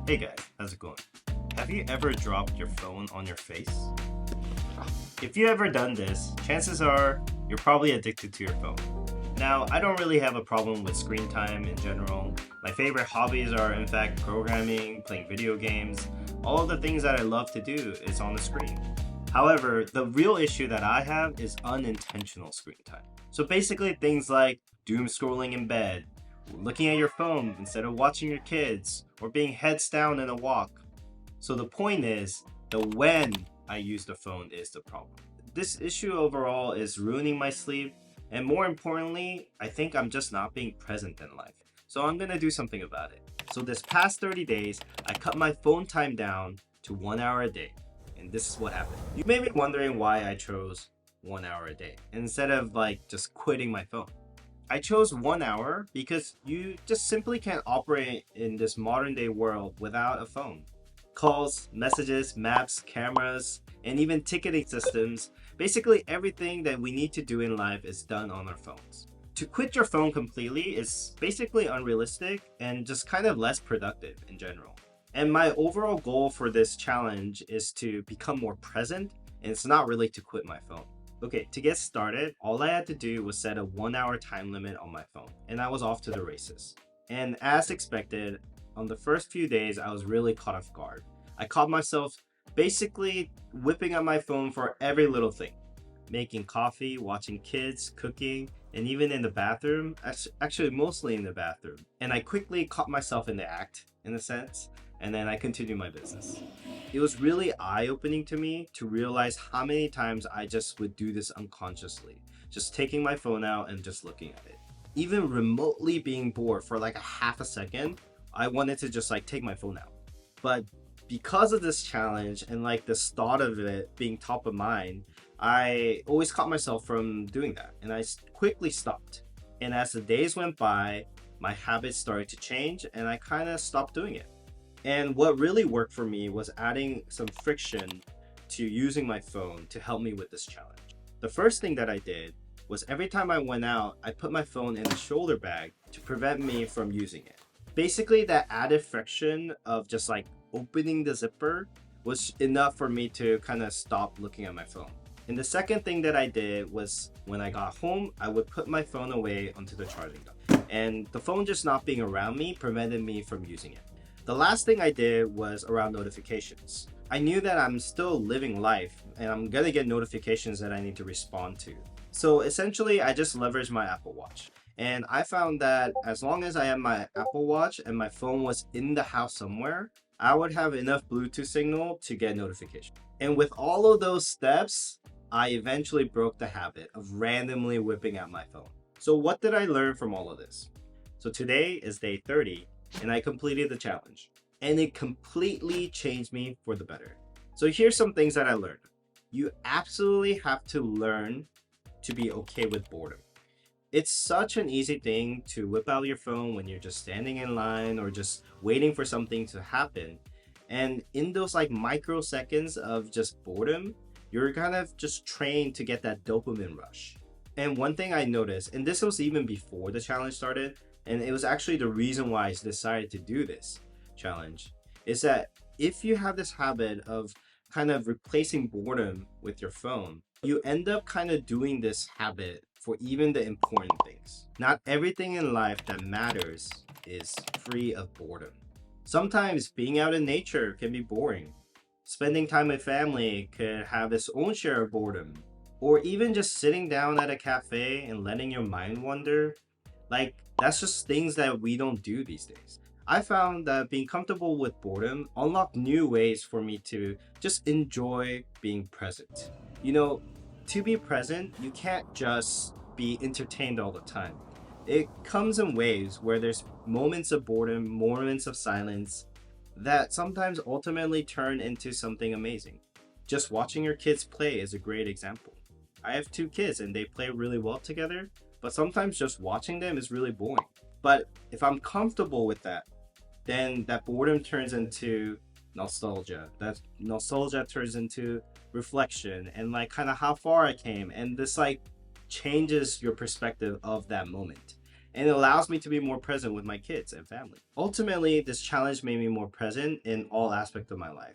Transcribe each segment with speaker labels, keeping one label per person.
Speaker 1: Hey guys, how's it going? Have you ever dropped your phone on your face? If you ever done this, chances are you're probably addicted to your phone. Now, I don't really have a problem with screen time in general. My favorite hobbies are in fact programming, playing video games. All of the things that I love to do is on the screen. However, the real issue that I have is unintentional screen time. So basically things like doom scrolling in bed, looking at your phone instead of watching your kids, or being heads down in a walk. So the point is, the when I use the phone is the problem. This issue overall is ruining my sleep, and more importantly, I think I'm just not being present in life. So I'm gonna do something about it. So this past 30 days, I cut my phone time down to 1 hour a day. And this is what happened. You may be wondering why I chose 1 hour a day instead of just quitting my phone. I chose 1 hour because you just simply can't operate in this modern day world without a phone. Calls, messages, maps, cameras, and even ticketing systems, basically everything that we need to do in life is done on our phones. To quit your phone completely is basically unrealistic and just kind of less productive in general. And my overall goal for this challenge is to become more present, and it's not really to quit my phone. Okay, to get started, all I had to do was set a 1 hour time limit on my phone, and I was off to the races. And as expected, on the first few days, I was really caught off guard. I caught myself basically whipping up my phone for every little thing. Making coffee, watching kids, cooking, and even in the bathroom, actually mostly in the bathroom. And I quickly caught myself in the act, in a sense, and then I continued my business. It was really eye-opening to me to realize how many times I just would do this unconsciously, just taking my phone out and just looking at it. Even remotely being bored for like a half a second, I wanted to just take my phone out. But because of this challenge and the thought of it being top of mind, I always caught myself from doing that, and I quickly stopped. And as the days went by, my habits started to change and I kind of stopped doing it. And what really worked for me was adding some friction to using my phone to help me with this challenge. The first thing that I did was every time I went out, I put my phone in a shoulder bag to prevent me from using it. Basically, that added friction of just opening the zipper was enough for me to kind of stop looking at my phone. And the second thing that I did was when I got home, I would put my phone away onto the charging dock. And the phone just not being around me prevented me from using it. The last thing I did was around notifications. I knew that I'm still living life and I'm gonna get notifications that I need to respond to. So essentially, I just leveraged my Apple Watch. And I found that as long as I had my Apple Watch and my phone was in the house somewhere, I would have enough Bluetooth signal to get notification. And with all of those steps, I eventually broke the habit of randomly whipping out my phone. So what did I learn from all of this? So today is day 30 and I completed the challenge. And it completely changed me for the better. So here's some things that I learned. You absolutely have to learn to be okay with boredom. It's such an easy thing to whip out your phone when you're just standing in line or just waiting for something to happen. And in those microseconds of just boredom, you're kind of just trained to get that dopamine rush. And one thing I noticed, and this was even before the challenge started, and it was actually the reason why I decided to do this challenge, is that if you have this habit of kind of replacing boredom with your phone, you end up kind of doing this habit for even the important things. Not everything in life that matters is free of boredom. Sometimes being out in nature can be boring. Spending time with family could have its own share of boredom. Or even just sitting down at a cafe and letting your mind wander. That's just things that we don't do these days. I found that being comfortable with boredom unlocked new ways for me to just enjoy being present. To be present, you can't just be entertained all the time. It comes in waves where there's moments of boredom, moments of silence that sometimes ultimately turn into something amazing. Just watching your kids play is a great example. I have two kids and they play really well together, but sometimes just watching them is really boring. But if I'm comfortable with that, then that boredom turns into nostalgia. That nostalgia turns into reflection and kind of how far I came. And this changes your perspective of that moment. and it allows me to be more present with my kids and family. Ultimately, this challenge made me more present in all aspects of my life,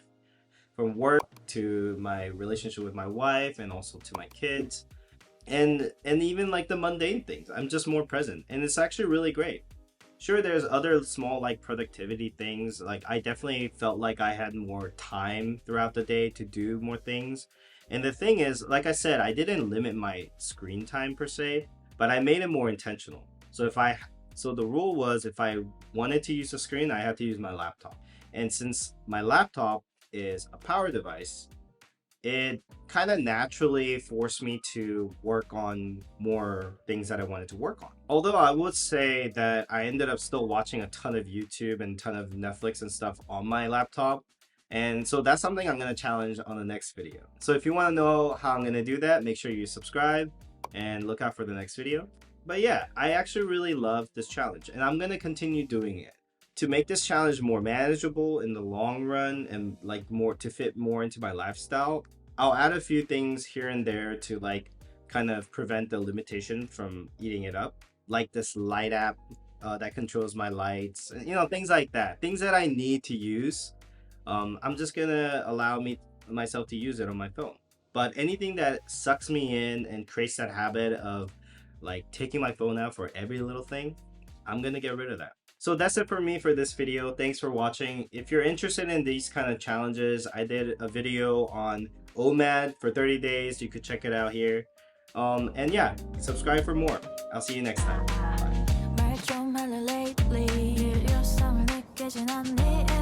Speaker 1: from work to my relationship with my wife and also to my kids, and even like the mundane things. I'm just more present, and it's actually really great. Sure, there's other small like productivity things. Like I definitely felt like I had more time throughout the day to do more things. And the thing is, like I said, I didn't limit my screen time per se, but I made it more intentional. So the rule was if I wanted to use the screen, I had to use my laptop. And since my laptop is a power device, it kind of naturally forced me to work on more things that I wanted to work on. Although I would say that I ended up still watching a ton of YouTube and a ton of Netflix and stuff on my laptop. And so that's something I'm going to challenge on the next video. So if you want to know how I'm going to do that, make sure you subscribe and look out for the next video. But yeah, I actually really love this challenge and I'm going to continue doing it. To make this challenge more manageable in the long run and like more to fit more into my lifestyle, I'll add a few things here and there to like kind of prevent the limitation from eating it up, like this light app that controls my lights, you know, things like that, things that I need to use. I'm just gonna allow myself to use it on my phone. But anything that sucks me in and creates that habit of like taking my phone out for every little thing, I'm gonna get rid of that. So that's it for me for this video. Thanks for watching. If you're interested in these kind of challenges, I did a video on OMAD for 30 days. You could check it out here. And yeah, subscribe for more. I'll see you next time. Bye.